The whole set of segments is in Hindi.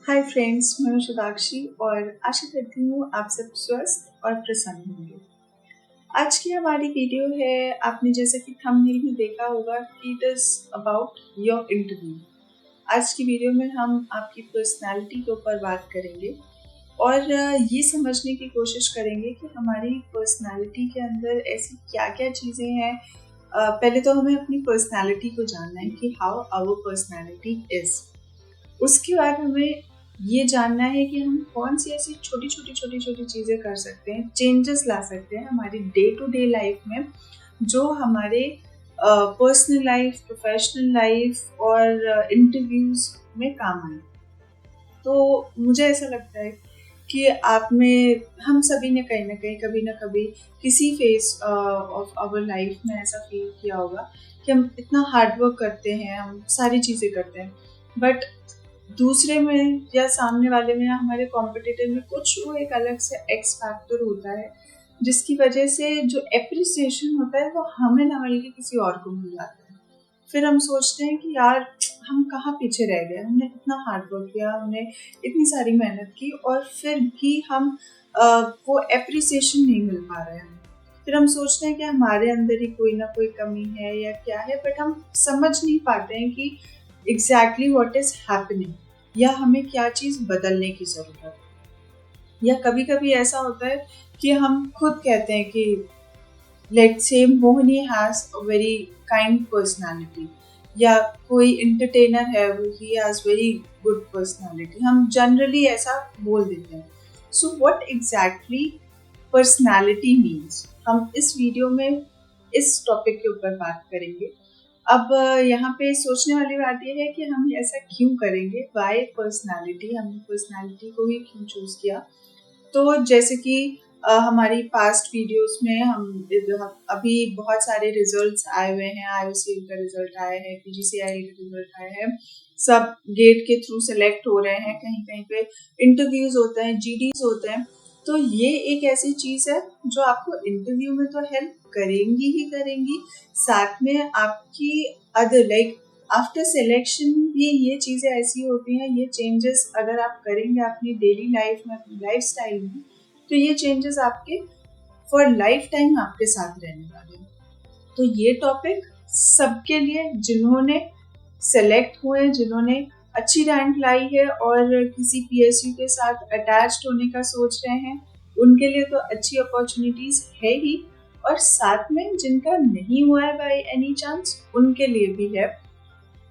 हाय फ्रेंड्स, मैं हूं शुभाक्षी और आशा करती हूँ आप सब स्वस्थ और प्रसन्न होंगे। आज की हमारी वीडियो है, आपने जैसा कि थंबनेल में देखा होगा कि it is about your interview. आज की वीडियो में हम आपकी पर्सनालिटी के ऊपर बात करेंगे और ये समझने की कोशिश करेंगे कि हमारी पर्सनालिटी के अंदर ऐसी क्या क्या चीज़ें हैं। पहले तो हमें अपनी पर्सनालिटी को जानना है कि हाउ आवर पर्सनालिटी इज़। उसके बाद हमें ये जानना है कि हम कौन सी ऐसी छोटी चीज़ें कर सकते हैं, चेंजेस ला सकते हैं हमारी डे टू डे लाइफ में, जो हमारे पर्सनल लाइफ, प्रोफेशनल लाइफ और इंटरव्यूज में काम आए। तो मुझे ऐसा लगता है कि आप में हम सभी ने कहीं ना कहीं कभी ना कभी किसी फेज ऑफ आवर लाइफ में ऐसा फील किया होगा कि हम इतना हार्ड वर्क करते हैं, हम सारी चीज़ें करते हैं, बट दूसरे में या सामने वाले में या हमारे कॉम्पिटिटर में कुछ वो एक अलग से एक्स फैक्टर होता है जिसकी वजह से जो एप्रिसिएशन होता है वो हमें ना मिल के किसी और को मिल जाता है। फिर हम सोचते हैं कि यार हम कहाँ पीछे रह गए, हमने इतना हार्ड वर्क किया, हमने इतनी सारी मेहनत की और फिर भी हम वो एप्रिसिएशन नहीं मिल पा रहे हैं। फिर हम सोचते हैं कि हमारे अंदर ही कोई ना कोई कमी है या क्या है, बट हम समझ नहीं पाते हैं कि एग्जैक्टली व्हाट इज हैपनिंग या हमें क्या चीज़ बदलने की ज़रूरत है। या कभी कभी ऐसा होता है कि हम खुद कहते हैं कि let's say Mohini has a very kind personality, या कोई एंटरटेनर है वो he has very good personality, हम जनरली ऐसा बोल देते हैं। So what exactly personality means, हम इस वीडियो में इस टॉपिक के ऊपर बात करेंगे। अब यहाँ पे सोचने वाली बात यह है कि हम ऐसा क्यों करेंगे, वाई पर्सनालिटी, हमने पर्सनालिटी को ही क्यों चूज किया। तो जैसे कि हमारी पास्ट वीडियोस में हम अभी बहुत सारे रिजल्ट्स आए हुए हैं, IOCL का रिजल्ट आया है, PGCIL का रिजल्ट आया है, सब गेट के थ्रू सेलेक्ट हो रहे हैं, कहीं कहीं पे इंटरव्यूज होते हैं, GDs होते हैं। तो ये एक ऐसी चीज़ है जो आपको इंटरव्यू में तो हेल्प करेंगी ही करेंगी, साथ में आपकी अदर लाइक आफ्टर सिलेक्शन भी ये चीज़ें ऐसी होती हैं, ये चेंजेस अगर आप करेंगे अपनी डेली लाइफ में, अपनी लाइफ स्टाइल में, तो ये चेंजेस आपके फॉर लाइफ टाइम आपके साथ रहने वाले हैं। तो ये टॉपिक सबके लिए, जिन्होंने सेलेक्ट हुए, जिन्होंने अच्छी रैंक लाई है और किसी PSU के साथ अटैच्ड होने का सोच रहे हैं, उनके लिए तो अच्छी अपॉर्चुनिटीज है ही, और साथ में जिनका नहीं हुआ है बाय एनी चांस, उनके लिए भी है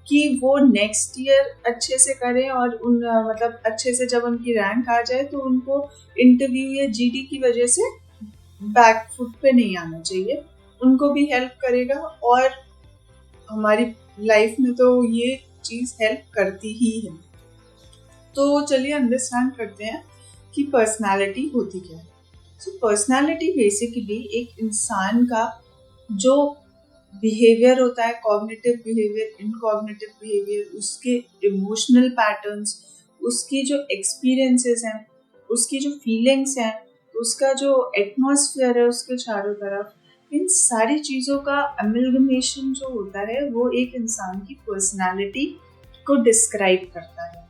कि वो नेक्स्ट ईयर अच्छे से करें और उन मतलब अच्छे से जब उनकी रैंक आ जाए तो उनको इंटरव्यू या GD की वजह से बैक फुट पे नहीं आना चाहिए, उनको भी हेल्प करेगा। और हमारी लाइफ में तो ये चीज़ हेल्प करती ही है। तो चलिए अंडरस्टैंड करते हैं कि पर्सनालिटी होती क्या है। सो पर्सनालिटी बेसिकली एक इंसान का जो बिहेवियर होता है, कॉग्निटिव बिहेवियर, इनकॉग्निटिव बिहेवियर, उसके इमोशनल पैटर्न्स, उसकी जो एक्सपीरियंसेस हैं, उसकी जो फीलिंग्स हैं, उसका जो एटमॉस्फेयर है उसके चारों तरफ, इन सारी चीज़ों का अमेलगमेशन जो होता है वो एक इंसान की पर्सनालिटी को डिस्क्राइब करता है।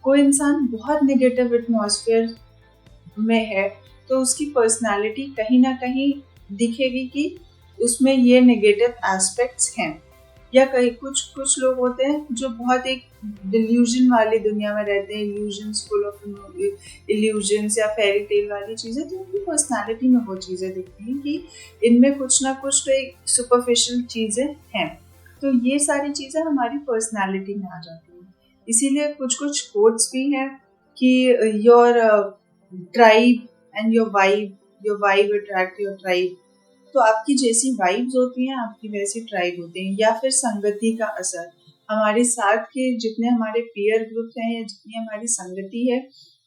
कोई इंसान बहुत नेगेटिव एटमॉस्फेयर में है तो उसकी पर्सनालिटी कहीं ना कहीं दिखेगी कि उसमें ये नेगेटिव एस्पेक्ट्स हैं। या कई कुछ कुछ लोग होते हैं जो बहुत एक डिल्यूजन वाली दुनिया में रहते हैं, इल्यूजन्स, फुल ऑफ इल्यूजन्स या फेरी टेल वाली चीज़ें, तो उनकी पर्सनालिटी में वो चीज़ें दिखती हैं कि इनमें कुछ ना कुछ तो एक सुपरफिशियल चीज़ें हैं। तो ये सारी चीज़ें हमारी पर्सनालिटी में आ जाती हैं। इसीलिए कुछ कुछ कोट्स भी हैं कि your tribe and your vibe attract your tribe. तो आपकी जैसी वाइब्स होती हैं आपकी वैसी ट्राइब होते हैं। या फिर संगति का असर, हमारे साथ के जितने हमारे पीयर ग्रुप हैं या जितनी हमारी संगति है,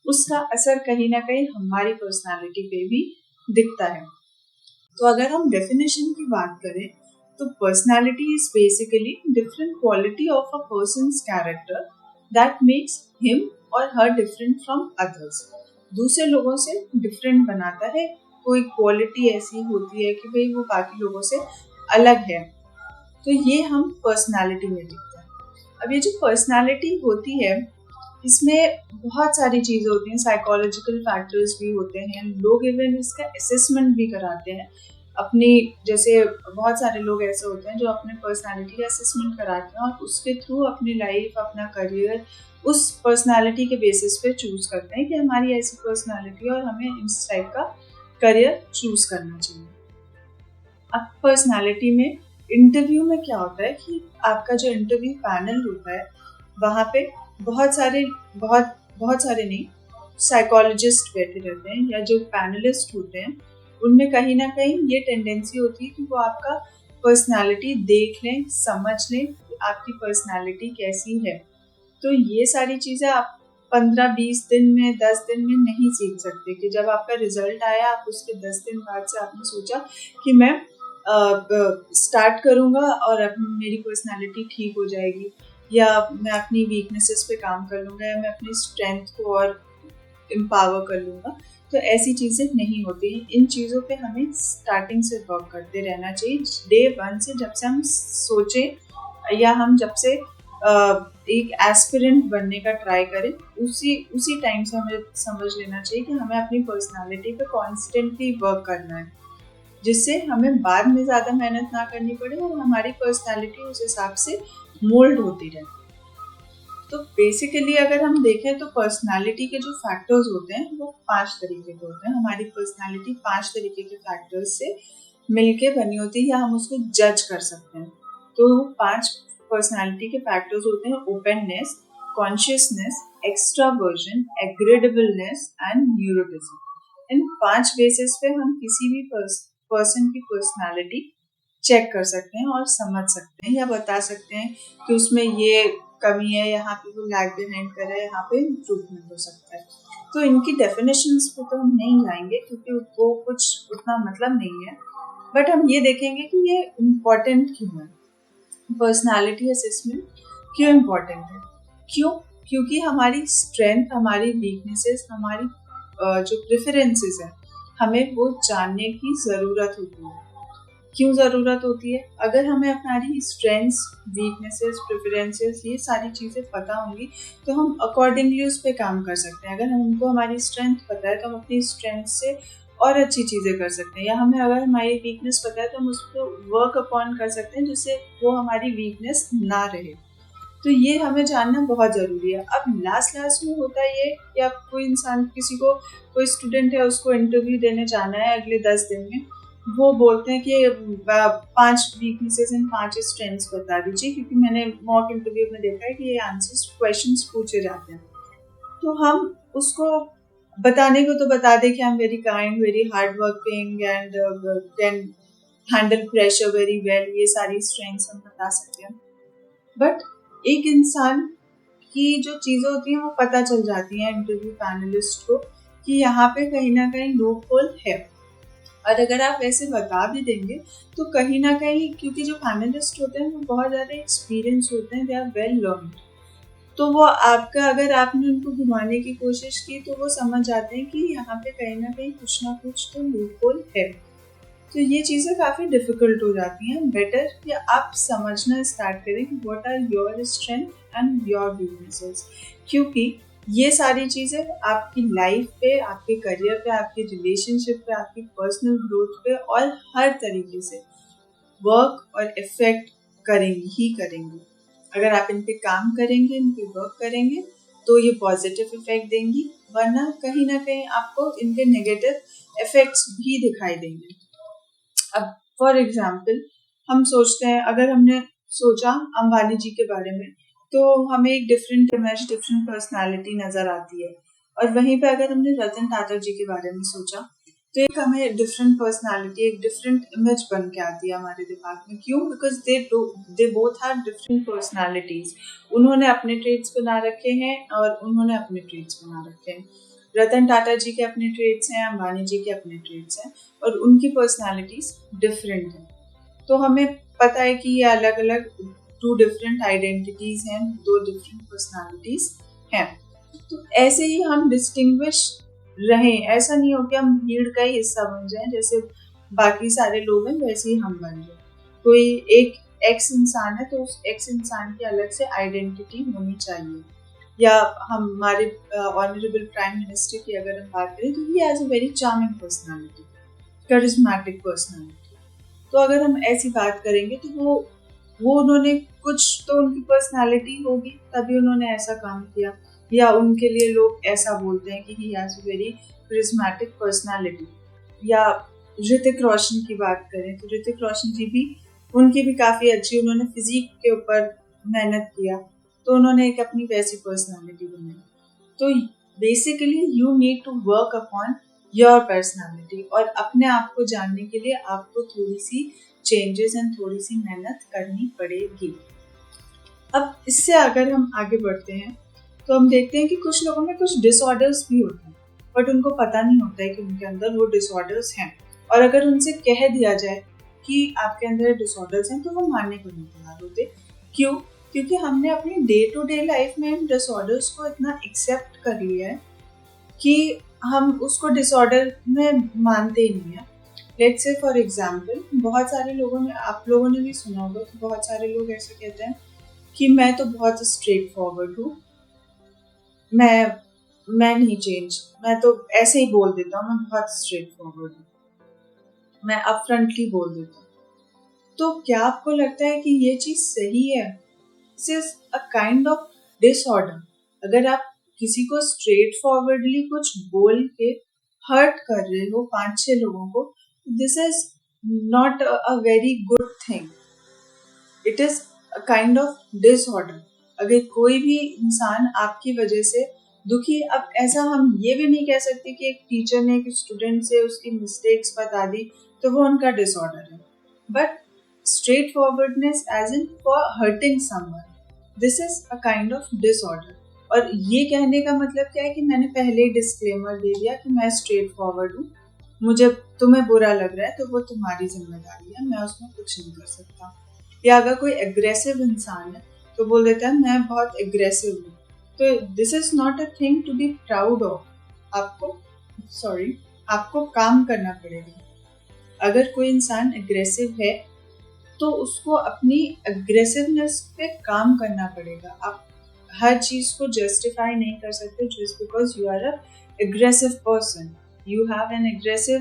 उसका असर कहीं ना कहीं हमारी पर्सनालिटी पे भी दिखता है। तो अगर हम डेफिनेशन की बात करें तो personality is basically different quality of a persons character that makes him और हर डिफरेंट फ्रॉम अदर्स। दूसरे लोगों से डिफरेंट बनाता है, कोई क्वालिटी ऐसी होती है कि भाई वो बाकी लोगों से अलग है, तो ये हम पर्सनालिटी में दिखता है। अब ये जो पर्सनालिटी होती है इसमें बहुत सारी चीज़ें होती हैं, साइकोलॉजिकल फैक्टर्स भी होते हैं, लोग इवन इसका असेसमेंट भी कराते हैं अपनी, जैसे बहुत सारे लोग ऐसे होते हैं जो अपने पर्सनालिटी का असेसमेंट कराते हैं और उसके थ्रू अपनी लाइफ, अपना करियर उस पर्सनालिटी के बेसिस पे चूज करते हैं कि हमारी ऐसी पर्सनालिटी और हमें इस टाइप का करियर चूज करना चाहिए। अब पर्सनालिटी में इंटरव्यू में क्या होता है कि आपका जो इंटरव्यू पैनल होता है वहाँ पे बहुत सारे बहुत सारे नहीं, साइकोलॉजिस्ट बैठे रहते हैं या जो पैनलिस्ट होते हैं उनमें कहीं ना कहीं ये टेंडेंसी होती है कि वो आपका पर्सनालिटी देख लें, समझ लें कि आपकी पर्सनालिटी कैसी है। तो ये सारी चीज़ें आप 15-20 दिन में, 10 दिन में नहीं सीख सकते कि जब आपका रिजल्ट आया आप उसके 10 दिन बाद से आपने सोचा कि मैं स्टार्ट करूँगा और अब मेरी पर्सनालिटी ठीक हो जाएगी, या मैं अपनी वीकनेसेस पे काम कर लूँगा, या मैं अपनी स्ट्रेंथ को और एम्पावर कर लूँगा। तो ऐसी चीज़ें नहीं होती। इन चीज़ों पे हमें स्टार्टिंग से वर्क करते रहना चाहिए, डे 1 से, जब से हम सोचें या हम जब से एक एस्पिरेंट बनने का ट्राई करें, उसी टाइम से हमें समझ लेना चाहिए कि हमें अपनी पर्सनालिटी पे कॉन्स्टेंटली वर्क करना है, जिससे हमें बाद में ज़्यादा मेहनत ना करनी पड़े और हमारी पर्सनालिटी उस हिसाब से मोल्ड होती रहे। तो बेसिकली अगर हम देखें तो पर्सनालिटी के जो फैक्टर्स होते हैं वो 5 तरीके के होते हैं। हमारी पर्सनालिटी 5 तरीके के फैक्टर्स से मिलके बनी होती है या हम उसको जज कर सकते हैं। तो 5 पर्सनालिटी के फैक्टर्स होते हैं: openness, consciousness, extraversion, agreeableness and neuroticism. इन 5 बेसिस पे हम किसी भी पर्सन की पर्सनालिटी चेक कर सकते हैं और समझ सकते हैं या बता सकते हैं कि उसमें ये कमी है, यहाँ पे वो लैग बिहाइंड कर रहा है, यहाँ पे इम्प्रूवमेंट हो सकता है। तो इनकी डेफिनेशंस पे तो हम नहीं जाएंगे क्योंकि वो कुछ उतना मतलब नहीं है, बट हम ये देखेंगे कि ये इम्पोर्टेंट क्यों है। पर्सनालिटी असेसमेंट क्यों इम्पोर्टेंट है? क्योंकि हमारी स्ट्रेंथ, हमारी वीकनेसेस, हमारी जो प्रेफरेंसेस हैं, हमें वो जानने की ज़रूरत होती है। क्यों ज़रूरत होती है? अगर हमें हमारी स्ट्रेंथ्स, वीकनेसेस, प्रेफरेंसेस, ये सारी चीज़ें पता होंगी तो हम अकॉर्डिंगली उस पर काम कर सकते हैं। अगर हमको हमारी स्ट्रेंथ पता है तो हम अपनी स्ट्रेंथ से और अच्छी चीज़ें कर सकते हैं, या हमें अगर हमारी वीकनेस पता है तो हम उस पर वर्क अपॉन कर सकते हैं जिससे वो हमारी वीकनेस ना रहे। तो ये हमें जानना बहुत ज़रूरी है। अब लास्ट में होता ये कि आप कोई इंसान, किसी को, कोई स्टूडेंट है, उसको इंटरव्यू देने जाना है अगले 10 दिन में, वो बोलते हैं कि 5 वीकनेसेस एंड 5 स्ट्रेंथ्स बता दीजिए, क्योंकि मैंने मॉक इंटरव्यू में देखा है कि ये आंसर्स क्वेश्चंस पूछे जाते हैं। तो हम उसको बताने को तो बता दें कि I am very kind, very hard working and can handle pressure very well, ये सारी स्ट्रेंथ्स हम बता सकते हैं। बट एक इंसान की जो चीज़ें होती हैं वो पता चल जाती हैं इंटरव्यू पैनलिस्ट को कि यहाँ पे कहीं ना कहीं लूप होल है। और अगर आप ऐसे बता भी देंगे तो कहीं ना कहीं, क्योंकि जो पैनलिस्ट होते हैं वो बहुत ज़्यादा एक्सपीरियंस होते हैं, दे आर वेल लर्न्ड, तो वो आपका, अगर आपने उनको घुमाने की कोशिश की तो वो समझ जाते हैं कि यहाँ पे कहीं ना कुछ तो लूप होल है। तो ये चीज़ें काफ़ी डिफ़िकल्ट हो जाती हैं। बेटर कि आप समझना स्टार्ट करें कि what are your strength and your weaknesses, क्योंकि ये सारी चीज़ें आपकी लाइफ पे, आपके करियर पे, आपके रिलेशनशिप पे, आपकी पर्सनल ग्रोथ पे और हर तरीके से वर्क और इफेक्ट करेंगी ही करेंगी। अगर आप इन पे काम करेंगे, इन पे वर्क करेंगे तो ये पॉजिटिव इफेक्ट देंगी, वरना कहीं ना कहीं आपको इनके नेगेटिव इफेक्ट्स भी दिखाई देंगे। अब फॉर एग्जाम्पल हम सोचते हैं, अगर हमने सोचा अंबानी जी के बारे में तो हमें एक डिफरेंट इमेज, डिफरेंट पर्सनालिटी नजर आती है, और वहीं पे अगर हमने रतन टाटा जी के बारे में सोचा तो एक हमें डिफरेंट पर्सनालिटी, एक डिफरेंट इमेज बन के आती है हमारे दिमाग में। क्यों? Because they both have different personalities. उन्होंने अपने ट्रेड्स बना रखे हैं और उन्होंने अपने ट्रेड्स बना रखे हैं। रतन टाटा जी के अपने ट्रेड्स हैं, अंबानी जी के अपने ट्रेड्स हैं, और उनकी पर्सनालिटीज डिफरेंट हैं। तो हमें पता है कि ये अलग अलग 2 डिफरेंट आइडेंटिटीज हैं, 2 डिफरेंट पर्सनालिटीज हैं। तो ऐसे ही हम डिस्टिंग्विश रहें, ऐसा नहीं हो कि हम भीड़ का ही हिस्सा बन जाएं, जैसे बाकी सारे लोग हैं वैसे ही हम बन जाए। कोई एक एक्स इंसान है तो उस एक्स इंसान की अलग से आइडेंटिटी होनी चाहिए, या हमारे ऑनरेबल प्राइम मिनिस्टर की अगर हम बात करें तो he has a very charming personality, charismatic personality. तो अगर हम ऐसी बात करेंगे तो वो उन्होंने कुछ तो उनकी पर्सनालिटी होगी तभी उन्होंने ऐसा काम किया, या उनके लिए लोग ऐसा बोलते हैं कि he has a very charismatic personality. या ऋतिक रोशन की बात करें तो ऋतिक रोशन जी भी, उनकी भी काफ़ी अच्छी, उन्होंने फिजिक के ऊपर मेहनत किया तो उन्होंने एक अपनी वैसी पर्सनालिटी बनाई। तो basically you need to work upon your personality, और अपने आप को जानने के लिए आपको थोड़ी सी चेंजेस एंड थोड़ी सी मेहनत करनी पड़ेगी। अब इससे अगर हम आगे बढ़ते हैं तो हम देखते हैं कि कुछ लोगों में कुछ डिसऑर्डर्स भी होते हैं, बट उनको पता नहीं होता है कि उनके अंदर वो डिसऑर्डर्स हैं। और अगर उनसे कह दिया जाए कि आपके अंदर डिसऑर्डर्स हैं तो वो मानने को नहीं तैयार होते। क्यों? क्योंकि हमने अपनी डे टू डे लाइफ में इन डिसऑर्डर्स को इतना एक्सेप्ट कर लिया है कि हम उसको डिसऑर्डर में मानते ही नहीं है। लेट्स से फॉर एग्जाम्पल, बहुत सारे लोगों ने, आप लोगों ने भी सुना होगा कि बहुत सारे लोग ऐसे कहते हैं कि मैं तो बहुत स्ट्रेट फॉरवर्ड हूँ, मैं नहीं चेंज, मैं तो ऐसे ही बोल देता हूँ, मैं बहुत स्ट्रेट फॉरवर्ड हूँ, मैं अपफ्रंटली बोल देता हूँ। तो क्या आपको लगता है कि ये चीज़ सही है? This is a kind of disorder. अगर आप किसी को स्ट्रेट फॉरवर्डली कुछ बोल के हर्ट कर रहे हो 5-6 लोगों को, this is not a very good thing, it is a kind of disorder. अगर कोई भी इंसान आपकी वजह से दुखी, अब ऐसा हम ये भी नहीं कह सकते कि एक टीचर ने एक स्टूडेंट से उसकी मिस्टेक्स बता दी तो वो उनका डिसऑर्डर है, but straightforwardness as in for hurting someone, this is a kind of disorder. और ये कहने का मतलब क्या है कि मैंने पहले ही डिस्क्लेमर दे दिया कि मैं स्ट्रेट फॉरवर्ड हूँ, मुझे तुम्हें बुरा लग रहा है तो वो तुम्हारी जिम्मेदारी है, मैं उसमें कुछ नहीं कर सकता। या अगर कोई एग्रेसिव इंसान है तो बोल देता है मैं बहुत एग्रेसिव हूँ, तो this is not a thing to be proud of. आपको काम करना पड़ेगा। अगर कोई इंसान एग्रेसिव है तो उसको अपनी एग्रेसिवनेस पे काम करना पड़ेगा। आप हर चीज को जस्टिफाई नहीं कर सकते just because you are a aggressive person, you have an aggressive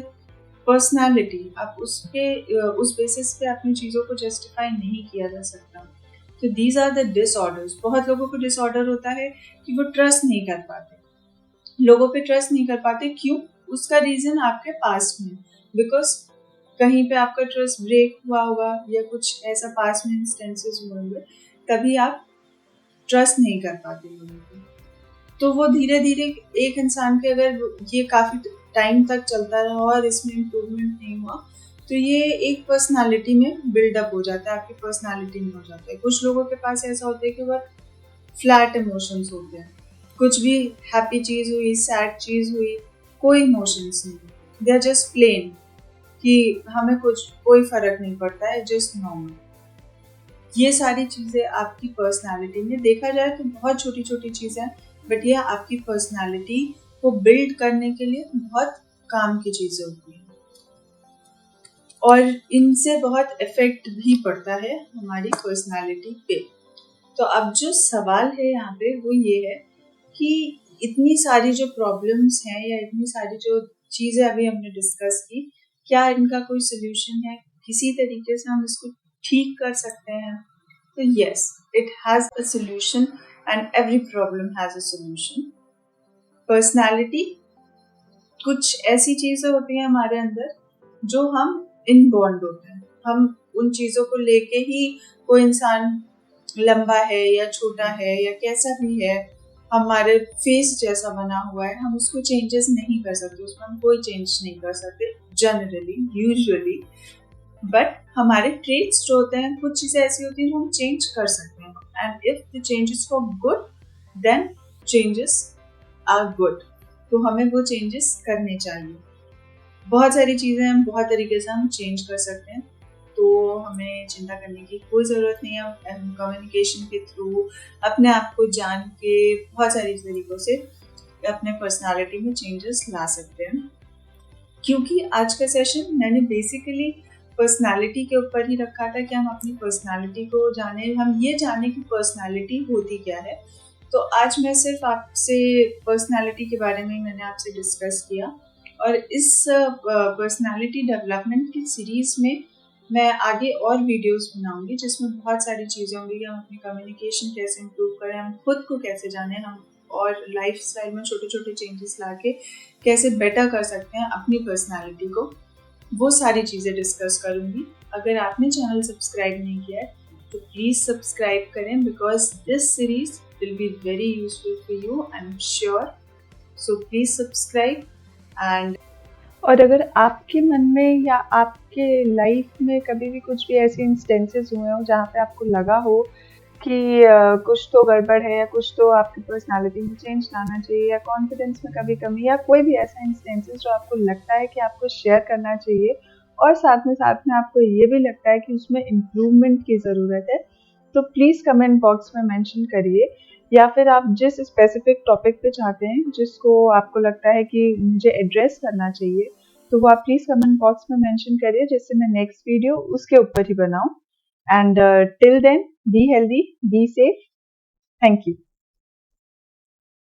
personality. आप उस बेसिस पे अपनी चीज़ों को जस्टिफाई नहीं किया जा सकता। तो दीज आर द डिसऑर्डर्स। बहुत लोगों को डिसऑर्डर होता है कि वो ट्रस्ट नहीं कर पाते, लोगों पे ट्रस्ट नहीं कर पाते। क्यों? उसका रीजन आपके पास्ट में, बिकॉज कहीं पे आपका ट्रस्ट ब्रेक हुआ होगा या कुछ ऐसा पास्ट में इंस्टेंसेस हुए होंगे, तभी आप ट्रस्ट नहीं कर पाते लोगों को। तो वो धीरे धीरे एक इंसान के, अगर ये काफी टाइम तक चलता रहा और इसमें इम्प्रूवमेंट नहीं हुआ, तो ये एक पर्सनालिटी में बिल्डअप हो जाता है, आपकी पर्सनालिटी में हो जाता है। कुछ लोगों के पास ऐसा होता है कि वह फ्लैट इमोशंस होते हैं, कुछ भी हैप्पी चीज हुई, सैड चीज हुई, कोई इमोशंस नहीं, दे आर जस्ट प्लेन, कि हमें कोई फर्क नहीं पड़ता है, जस्ट नॉर्मल। ये सारी चीजें आपकी पर्सनालिटी में, देखा जाए तो बहुत छोटी छोटी चीजें, बट ये आपकी पर्सनालिटी को बिल्ड करने के लिए बहुत काम की चीजें होती हैं और इनसे बहुत इफेक्ट भी पड़ता है हमारी पर्सनालिटी पे। तो अब जो सवाल है यहाँ पे वो ये है कि इतनी सारी जो प्रॉब्लम्स हैं या इतनी सारी जो चीजें अभी हमने डिस्कस की, क्या इनका कोई सोल्यूशन है? किसी तरीके से हम इसको ठीक कर सकते हैं? तो yes, it has a solution and every problem has a solution. Personality कुछ ऐसी चीजें होती हैं हमारे अंदर जो हम इनबॉर्न होते हैं, हम उन चीजों को लेके ही, कोई इंसान लंबा है या छोटा है या कैसा भी है, हमारे फेस जैसा बना हुआ है, हम उसको चेंजेस नहीं कर सकते, उसमें हम कोई चेंज नहीं कर सकते जनरली, यूजुअली। बट हमारे ट्रेट्स जो होते हैं, कुछ चीजें ऐसी होती हैं जो हम चेंज कर सकते हैं, and if the changes for good then changes are good, तो हमें वो चेंजेस करने चाहिए। बहुत सारी चीजें हम बहुत तरीके से हम चेंज कर सकते हैं, तो हमें चिंता करने की कोई ज़रूरत नहीं है। हम कम्युनिकेशन के थ्रू अपने आप को जान के बहुत सारी तरीक़ों से अपने पर्सनालिटी में चेंजेस ला सकते हैं। क्योंकि आज का सेशन मैंने बेसिकली पर्सनालिटी के ऊपर ही रखा था कि हम अपनी पर्सनालिटी को जाने, हम ये जाने कि पर्सनालिटी होती क्या है, तो आज मैं सिर्फ आपसे पर्सनालिटी के बारे में मैंने आपसे डिस्कस किया, और इस पर्सनालिटी डेवलपमेंट की सीरीज़ में मैं आगे और वीडियोस बनाऊंगी जिसमें बहुत सारी चीज़ें होंगी। हम अपनी कम्युनिकेशन कैसे इम्प्रूव करें, हम खुद को कैसे जानें, हम और लाइफस्टाइल में छोटे छोटे चेंजेस लाके कैसे बेटर कर सकते हैं अपनी पर्सनालिटी को, वो सारी चीज़ें डिस्कस करूंगी। अगर आपने चैनल सब्सक्राइब नहीं किया है तो प्लीज़ सब्सक्राइब करें, because this series will be very useful for you, I'm sure. So please subscribe. and और अगर आपके मन में या आपके लाइफ में कभी भी कुछ भी ऐसे इंस्टेंसेस हुए हो जहाँ पे आपको लगा हो कि कुछ तो गड़बड़ है या कुछ तो आपकी पर्सनालिटी में चेंज लाना चाहिए, या कॉन्फिडेंस में कभी कमी, या कोई भी ऐसा इंस्टेंसेस जो आपको लगता है कि आपको शेयर करना चाहिए और साथ में आपको ये भी लगता है कि उसमें इम्प्रूवमेंट की ज़रूरत है, तो प्लीज़ कमेंट बॉक्स में मेंशन करिए। या फिर आप जिस स्पेसिफिक टॉपिक पे चाहते हैं जिसको आपको लगता है कि मुझे एड्रेस करना चाहिए, तो वो आप प्लीज़ कमेंट बॉक्स में मेंशन करिए, जिससे मैं नेक्स्ट वीडियो उसके ऊपर ही बनाऊं। And till then, be healthy, be safe, thank you.